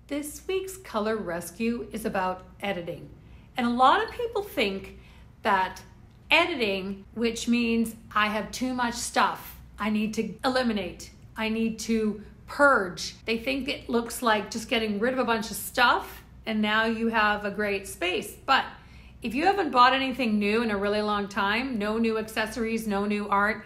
This week's color rescue is about editing. And a lot of people think that editing, which means I have too much stuff, I need to eliminate, I need to purge. They think it looks like just getting rid of a bunch of stuff and now you have a great space. But if you haven't bought anything new in a really long time, no new accessories, no new art,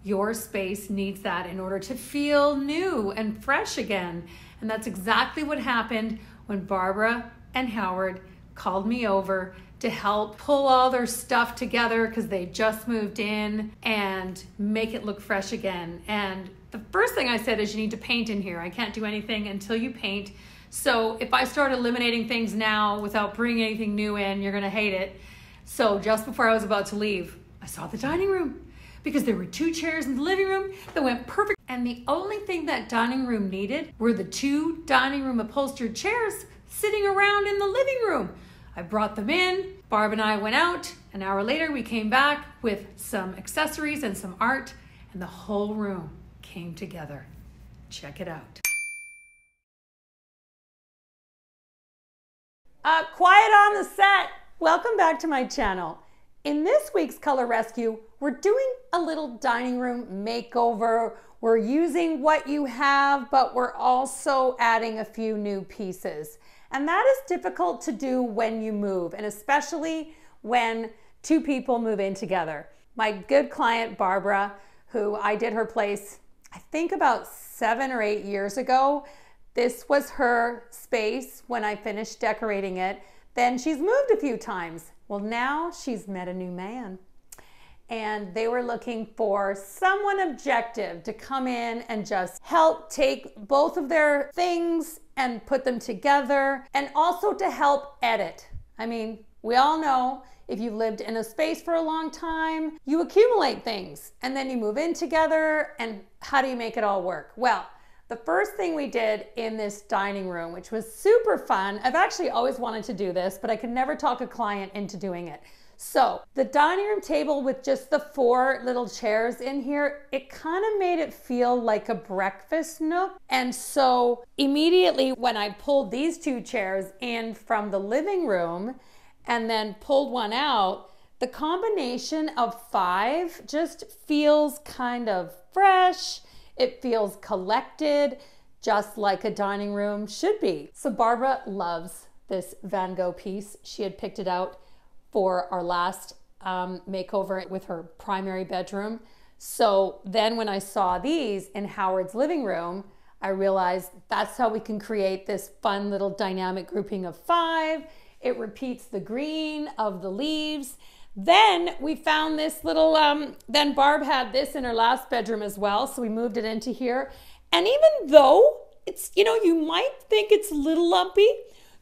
your space needs that in order to feel new and fresh again. And that's exactly what happened when Barbara and Howard called me over to help pull all their stuff together because they just moved in and make it look fresh again. And the first thing I said is you need to paint in here. I can't do anything until you paint. So if I start eliminating things now without bringing anything new in, you're gonna hate it. So just before I was about to leave, I saw the dining room because there were 2 chairs in the living room that went perfect. And the only thing that dining room needed were the 2 dining room upholstered chairs sitting around in the living room. I brought them in, Barb and I went out. An hour later, we came back with some accessories and some art, and the whole room came together. Check it out. Quiet on the set. Welcome back to my channel. In this week's Color Rescue, we're doing a little dining room makeover. We're using what you have, but we're also adding a few new pieces. And that is difficult to do when you move, and especially when 2 people move in together. My good client, Barbara, who I did her place, I think about 7 or 8 years ago. This was her space when I finished decorating it. Then she's moved a few times. Well, now she's met a new man. And they were looking for someone objective to come in and just help take both of their things and put them together, and also to help edit. I mean, we all know if you've lived in a space for a long time, you accumulate things and then you move in together, and how do you make it all work? Well, the first thing we did in this dining room, which was super fun, I've actually always wanted to do this, but I could never talk a client into doing it. So the dining room table with just the 4 little chairs in here, it kind of made it feel like a breakfast nook. And so immediately when I pulled these 2 chairs in from the living room and then pulled one out, the combination of 5 just feels kind of fresh. It feels collected, just like a dining room should be. So Barbara loves this Van Gogh piece. She had picked it out for our last makeover with her primary bedroom. So then when I saw these in Howard's living room, I realized that's how we can create this fun little dynamic grouping of 5. It repeats the green of the leaves. Then we found this little, then Barb had this in her last bedroom as well, so we moved it into here. And even though it's, you might think it's a little lumpy,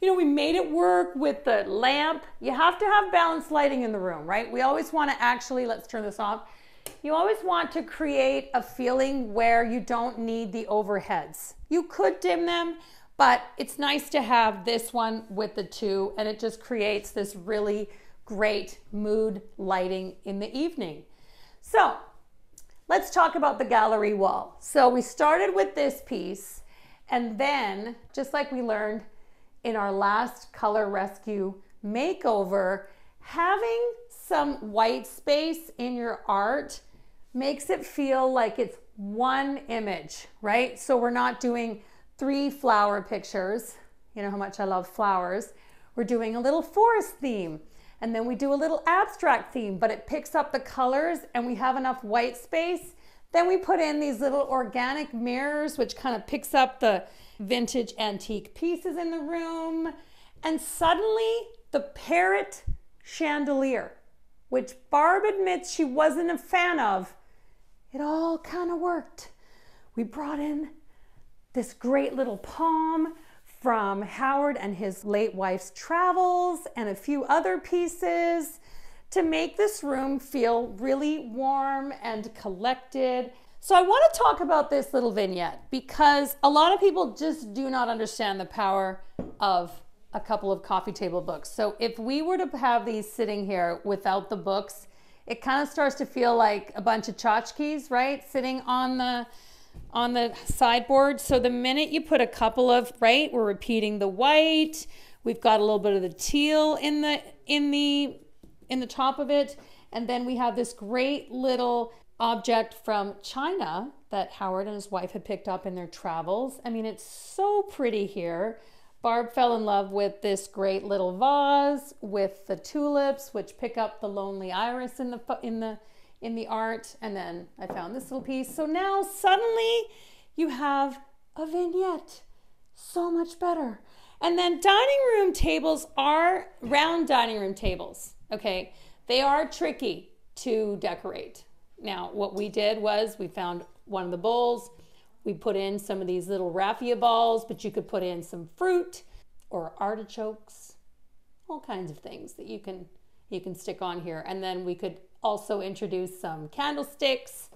we made it work with the lamp. You have to have balanced lighting in the room, right? We always want to actually, let's turn this off. You always want to create a feeling where you don't need the overheads. You could dim them, but it's nice to have this one with the 2, and it just creates this really great mood lighting in the evening. So let's talk about the gallery wall. So we started with this piece, and then just like we learned in our last Color Rescue makeover, having some white space in your art makes it feel like it's one image, right? So we're not doing 3 flower pictures. You know how much I love flowers. We're doing a little forest theme, and then we do a little abstract theme, but it picks up the colors and we have enough white space. Then we put in these little organic mirrors, which kind of picks up the vintage antique pieces in the room. And suddenly the parrot chandelier, which Barb admits she wasn't a fan of, it all kind of worked. We brought in this great little palm from Howard and his late wife's travels and a few other pieces to make this room feel really warm and collected. So I want to talk about this little vignette because a lot of people just do not understand the power of a couple of coffee table books. So if we were to have these sitting here without the books, it kind of starts to feel like a bunch of tchotchkes, right? Sitting on on the sideboard. So the minute you put a couple of, right, we're repeating the white. We've got a little bit of the teal in the top of it. And then we have this great little object from China that Howard and his wife had picked up in their travels. I mean, it's so pretty here. Barb fell in love with this great little vase with the tulips, which pick up the lonely iris in the art. And then I found this little piece. So now suddenly you have a vignette. So much better. And then dining room tables are round dining room tables. Okay, they are tricky to decorate. Now, what we did was we found one of the bowls. We put in some of these little raffia balls, but you could put in some fruit or artichokes, all kinds of things that you can stick on here. And then we could also introduce some candlesticks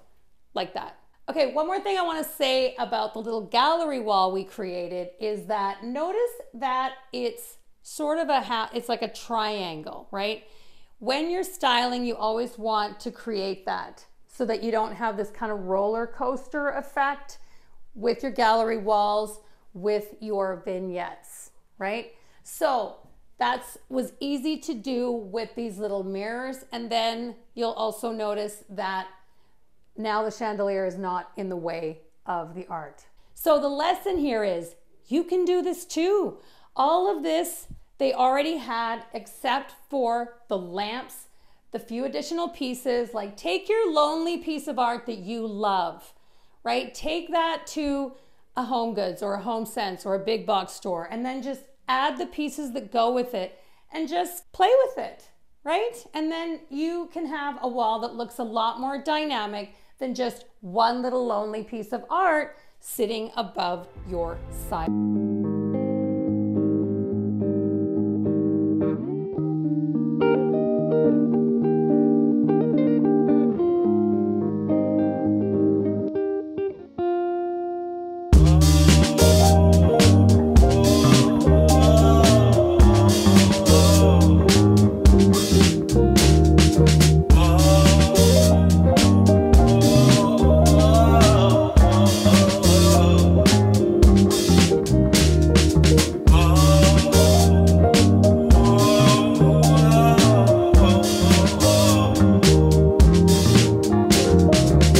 like that. Okay, one more thing I want to say about the little gallery wall we created is that notice that it's sort of it's like a triangle, right? When you're styling, you always want to create that so that you don't have this kind of roller coaster effect with your gallery walls, with your vignettes, right? So that was easy to do with these little mirrors. And then you'll also notice that now the chandelier is not in the way of the art. So the lesson here is you can do this too. All of this they already had except for the lamps, the few additional pieces. Like take your lonely piece of art that you love, right? Take that to a Home Goods or a Home Sense or a big box store and then just add the pieces that go with it and just play with it, right? And then you can have a wall that looks a lot more dynamic than just one little lonely piece of art sitting above your side.